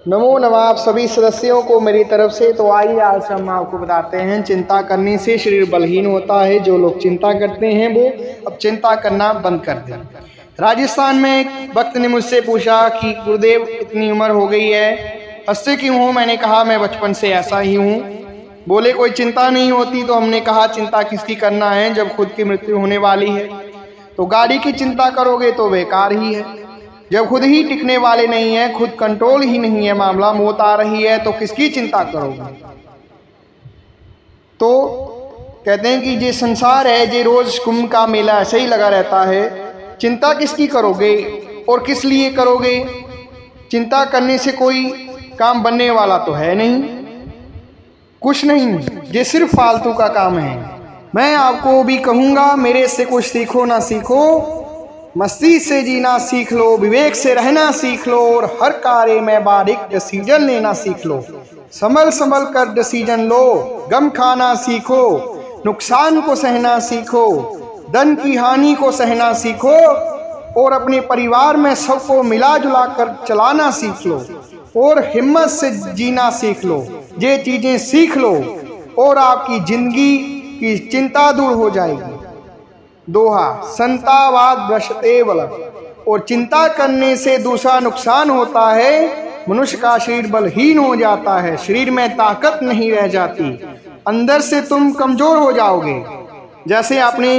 नमो नमः आप सभी सदस्यों को मेरी तरफ से। तो आइए आज हम आपको बताते हैं, चिंता करने से शरीर बलहीन होता है। जो लोग चिंता करते हैं वो अब चिंता करना बंद कर दें। राजस्थान में एक भक्त ने मुझसे पूछा कि गुरुदेव इतनी उम्र हो गई है, हंसते क्यों हो? मैंने कहा मैं बचपन से ऐसा ही हूँ। बोले कोई चिंता नहीं होती। तो हमने कहा चिंता किसकी करना है जब खुद की मृत्यु होने वाली है। तो गाड़ी की चिंता करोगे तो बेकार ही है। जब खुद ही टिकने वाले नहीं है, खुद कंट्रोल ही नहीं है, मामला मौत आ रही है, तो किसकी चिंता करोगे? तो कहते हैं कि ये संसार है, ये रोज कुंभ का मेला ऐसे ही लगा रहता है। चिंता किसकी करोगे और किस लिए करोगे? चिंता करने से कोई काम बनने वाला तो है नहीं, कुछ नहीं, ये सिर्फ फालतू का काम है। मैं आपको भी कहूँगा, मेरे से कुछ सीखो ना सीखो, मस्ती से जीना सीख लो, विवेक से रहना सीख लो और हर कार्य में बारीक डिसीजन लेना सीख लो। संभल संभल कर डिसीजन लो, गम खाना सीखो, नुकसान को सहना सीखो, धन की हानि को सहना सीखो और अपने परिवार में सबको मिला जुला कर चलाना सीख लो और हिम्मत से जीना सीख लो। ये चीजें सीख लो और आपकी जिंदगी की चिंता दूर हो जाएगी। दोहा संतावाद भ्रष्टे बल। और चिंता करने से दूसरा नुकसान होता है, मनुष्य का शरीर बलहीन हो जाता है, शरीर में ताकत नहीं रह जाती, अंदर से तुम कमजोर हो जाओगे। जैसे आपने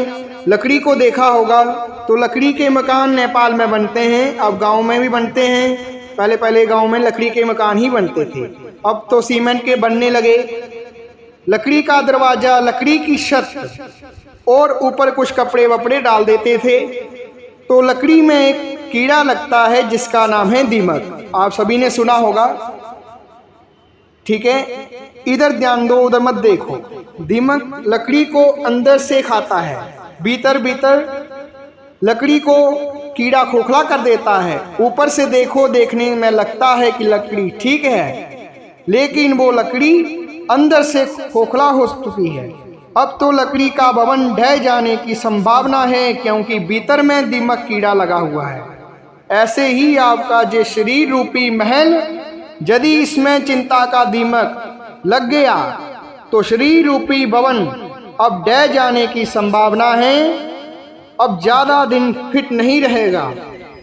लकड़ी को देखा होगा तो लकड़ी के मकान नेपाल में बनते हैं, अब गांव में भी बनते हैं। पहले गांव में लकड़ी के मकान ही बनते थे, अब तो सीमेंट के बनने लगे। लकड़ी का दरवाजा, लकड़ी की छत और ऊपर कुछ कपड़े वपड़े डाल देते थे। तो लकड़ी में एक कीड़ा लगता है जिसका नाम है दीमक। आप सभी ने सुना होगा, ठीक है? इधर ध्यान दो, उधर मत देखो। दीमक लकड़ी को अंदर से खाता है, भीतर भीतर लकड़ी को कीड़ा खोखला कर देता है। ऊपर से देखो, देखने में लगता है कि लकड़ी ठीक है, लेकिन वो लकड़ी अंदर से खोखला हो चुकी है। अब तो लकड़ी का भवन ढह जाने की संभावना है, क्योंकि भीतर में दीमक कीड़ा लगा हुआ है। ऐसे ही आपका जो शरीर रूपी महल, यदि इसमें चिंता का दीमक लग गया तो शरीर रूपी भवन अब ढह जाने की संभावना है, अब ज्यादा दिन फिट नहीं रहेगा।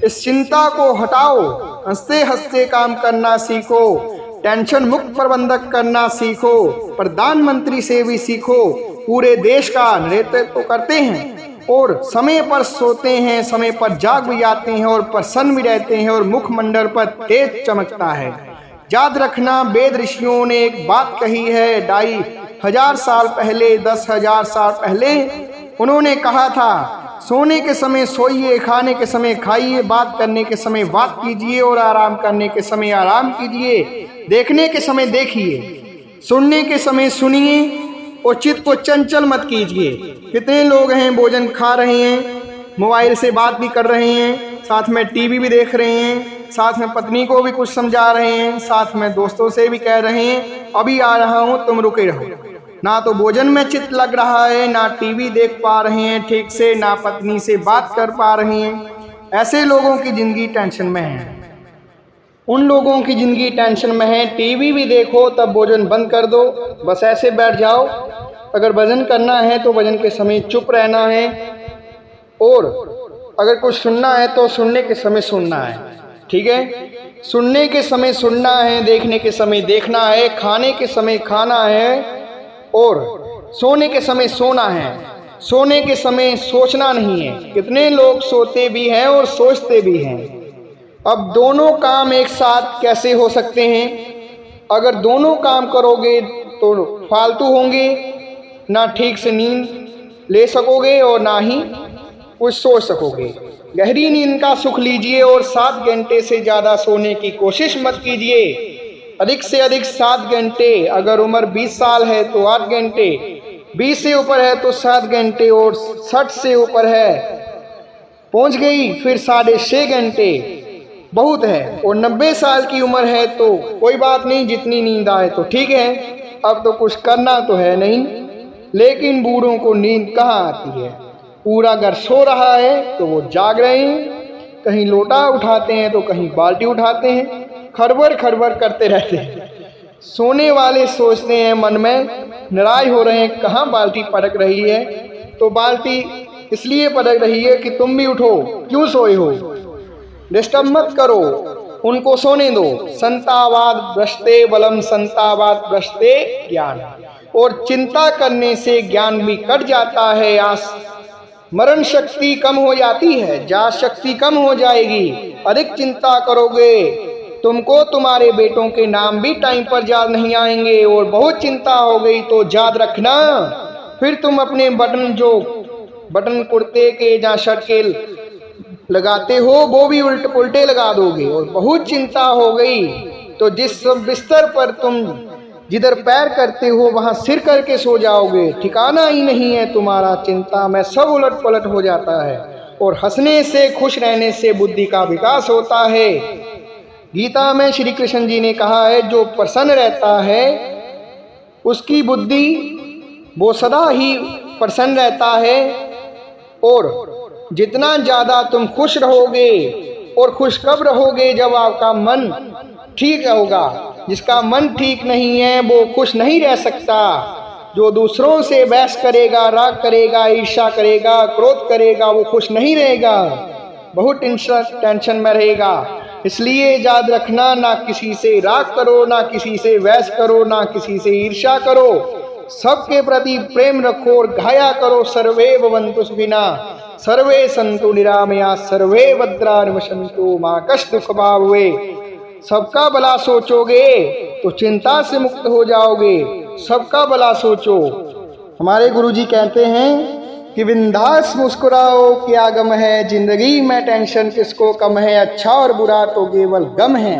इस चिंता को हटाओ, हंसते हंसते काम करना सीखो, टेंशन मुक्त प्रबंधक करना सीखो, प्रधानमंत्री से भी सीखो। पूरे देश का नेतृत्व करते हैं और समय पर सोते हैं, समय पर जाग भी जाते हैं और प्रसन्न भी रहते हैं और मुखमंडल पर तेज चमकता है। याद रखना, वेद ऋषियों ने एक बात कही है, 2500 साल पहले, 10,000 साल पहले उन्होंने कहा था, सोने के समय सोइए, खाने के समय खाइए, बात करने के समय बात कीजिए और आराम करने के समय आराम कीजिए, देखने के समय देखिए, सुनने के समय सुनिए और चित्त को चंचल मत कीजिए। कितने लोग हैं भोजन खा रहे हैं, मोबाइल से बात भी कर रहे हैं, साथ में टीवी भी देख रहे हैं, साथ में पत्नी को भी कुछ समझा रहे हैं, साथ में दोस्तों से भी कह रहे हैं अभी आ रहा हूँ तुम रुके रहो। ना तो भोजन में चित्त लग रहा है, ना टीवी देख पा रहे हैं ठीक से, ना पत्नी से बात कर पा रहे हैं। ऐसे लोगों की जिंदगी टेंशन में है। उन लोगों की जिंदगी टेंशन में है, टीवी भी देखो तब भोजन बंद कर दो, बस ऐसे बैठ जाओ। अगर भजन करना है तो भजन के समय चुप रहना है और अगर कुछ सुनना है तो सुनने के समय सुनना है, ठीक है? सुनने के समय सुनना है, देखने के समय देखना है, खाने के समय खाना है और सोने के समय सोना है। सोने के समय सोचना नहीं है। कितने लोग सोते भी हैं और सोचते भी हैं। अब दोनों काम एक साथ कैसे हो सकते हैं? अगर दोनों काम करोगे तो फालतू होंगे, ना ठीक से नींद ले सकोगे और ना ही कुछ सोच सकोगे। गहरी नींद का सुख लीजिए और 7 घंटे से ज़्यादा सोने की कोशिश मत कीजिए। अधिक से अधिक 7 घंटे। अगर उम्र 20 साल है तो 8 घंटे, 20 से ऊपर है तो 7 घंटे और 60 से ऊपर है पहुंच गई फिर 6.5 घंटे बहुत है। और 90 साल की उम्र है तो कोई बात नहीं, जितनी नींद आए तो ठीक है। अब तो कुछ करना तो है नहीं, लेकिन बूढ़ों को नींद कहाँ आती है? पूरा घर सो रहा है तो वो जाग रहे हैं, कहीं लोटा उठाते हैं तो कहीं बाल्टी उठाते हैं, खरबर खरबर करते रहते हैं। सोने वाले सोचते हैं मन में, नाराज हो रहे हैं, कहाँ बाल्टी पटक रही है। तो बाल्टी इसलिए पटक रही है कि तुम भी उठो, क्यों सोए हो, डिस्टर्ब मत करो, उनको सोने दो। संतावाद भ्रष्टे बलम संतावाद भ्रष्टे ज्ञान। और चिंता करने से ज्ञान भी कट जाता है, मरण शक्ति कम हो जाती है, जात शक्ति कम हो जाएगी। अधिक चिंता करोगे तुमको तुम्हारे बेटों के नाम भी टाइम पर याद नहीं आएंगे। और बहुत चिंता हो गई तो याद रखना, फिर तुम अपने बटन कुर्ते के जहाँ शर्ट के लगाते हो वो भी उल्टे लगा दोगे। और बहुत चिंता हो गई तो जिस बिस्तर पर तुम जिधर पैर करते हो वहां सिर करके सो जाओगे, ठिकाना ही नहीं है तुम्हारा। चिंता में सब उलट पलट हो जाता है। और हंसने से, खुश रहने से बुद्धि का विकास होता है। गीता में श्री कृष्ण जी ने कहा है, जो प्रसन्न रहता है उसकी बुद्धि वो सदा ही प्रसन्न रहता है। और जितना ज़्यादा तुम खुश रहोगे, और खुश कब रहोगे, जब आपका मन ठीक होगा। जिसका मन ठीक नहीं है वो खुश नहीं रह सकता। जो दूसरों से बहस करेगा, राग करेगा, ईर्ष्या करेगा, क्रोध करेगा, वो खुश नहीं रहेगा, बहुत टेंशन में रहेगा। इसलिए याद रखना, ना किसी से राग करो, ना किसी से बहस करो, ना किसी से ईर्ष्या करो, सबके प्रति प्रेम रखो और गाया करो, सर्वे भवन्तु सुखिनः सर्वे सन्तु निरामया सर्वे भद्राणि पश्यन्तु मा कश्चित् दुःख भाग् भवेत्। सबका भला सोचोगे तो चिंता से मुक्त हो जाओगे। सबका भला सोचो। हमारे गुरुजी कहते हैं कि बिंदास मुस्कुराओ, क्या गम है, जिंदगी में टेंशन किसको कम है, अच्छा और बुरा तो केवल गम है,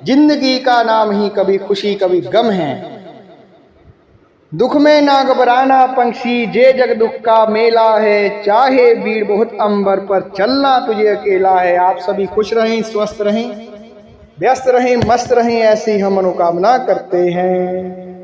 जिंदगी का नाम ही कभी खुशी कभी गम है। दुख में ना घबराना पंछी, जे जग दुख का मेला है, चाहे भीड़ बहुत अंबर पर चलना तुझे अकेला है। आप सभी खुश रहें, स्वस्थ रहें, व्यस्त रहें, मस्त रहें, ऐसी हम मनोकामना करते हैं।